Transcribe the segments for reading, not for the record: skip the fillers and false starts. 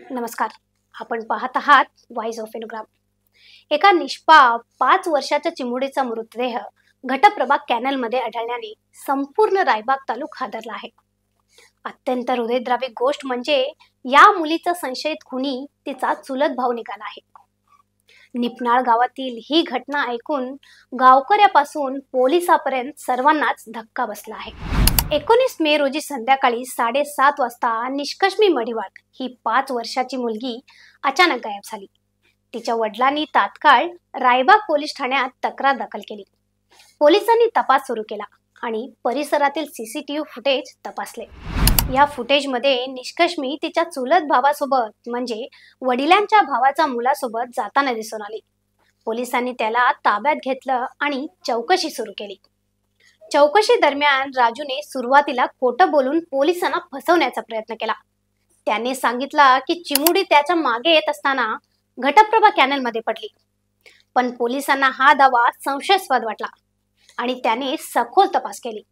नमस्कार. आपण पाहत आहात व्हॉइस ऑफ वेणुग्राम. एका निष्पाप 5 वर्षाच्या चिमुडीचा मृतदेह घटप्रभा कॅनलमध्ये आढळल्याने संपूर्ण रायबाग तालुका हादरला आहे. अत्यंत हृदयद्रावक गोष्ट म्हणजे या मुलीचा संशयित खुनी तिचा चुलत भाऊ निघाला आहे. निपनाळ गावातील ही घटना ऐकून गावकऱ्यापासून पोलिसांपर्यंत सर्वांनाच धक्का बसला आहे. 19 मे रोजी संध्याकाळी 7:30 वाजता निष्कर्षमी मडिवाळ ही 5 वर्षाची मुलगी अचानक गायब झाली. तिच्या वडिलांनी तात्काळ रायबाग पोलीस ठाण्यात तक्रार दाखल केली. पोलिसांनी तपास सुरू केला आणि परिसरातील सीसीटीव्ही फुटेज तपासले. या फुटेजमध्ये निष्कर्षमी तिच्या चुलत भावासोबत म्हणजे वडिलांच्या भावाच्या मुलासोबत जाताना दिसून आली. पोलिसांनी त्याला ताब्यात घेतलं आणि चौकशी सुरू केली. चौकशी दरम्यान राजूने सुरुवातीला खोटं बोलून पोलिसांना फसवण्याचा प्रयत्न केला. त्याने सांगितलं की चिमुडी त्याच्या मागे येत असताना घटप्रभा कॅनलमध्ये पडली. पण पोलिसांना हा दावा संशयास्पद वाटला आणि त्याने सखोल तपास केली.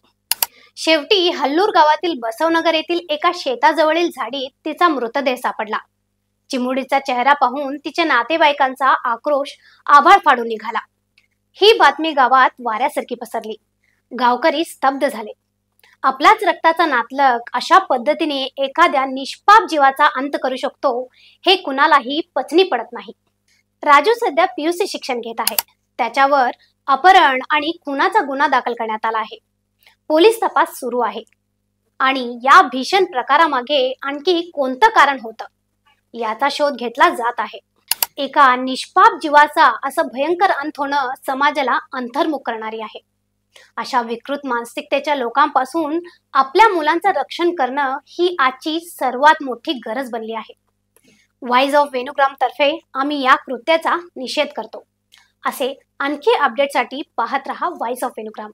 शेवटी हल्लूर गावातील बसवनगर येथील एका शेताजवळील झाडीत तिचा मृतदेह सापडला. चिमुडीचा चेहरा पाहून तिच्या नातेवाईकांचा आक्रोश आभाळ फाडून निघाला. ही बातमी गावात वाऱ्यासारखी पसरली. गावकरी स्तब्ध झाले. आपलाच रक्ताचा नातलग अशा पद्धतीने एखाद्या निष्पाप जीवाचा अंत करू शकतो हे कुणालाही पचनी पडत नाही. राजू सध्या PUC शिक्षण घेत आहे. त्याच्यावर अपहरण आणि खुनाचा गुन्हा दाखल करण्यात आला आहे. पोलीस तपास सुरू आहे आणि या भीषण प्रकारामागे आणखी कोणतं कारण होतं याचा शोध घेतला जात आहे. एका निष्पाप जीवाचा असं भयंकर अंत होणं समाजाला अंतर्मुख करणारी आहे. अशा विकृत मानसिकतेच्या लोकांपासून आपल्या मुलांचं रक्षण करणं ही आजची सर्वात मोठी गरज बनली आहे. व्हॉइस ऑफ वेणुग्राम तर्फे आम्ही या कृत्याचा निषेध करतो. असे आणखी अपडेटसाठी पाहत रहा व्हॉइस ऑफ वेणुग्राम.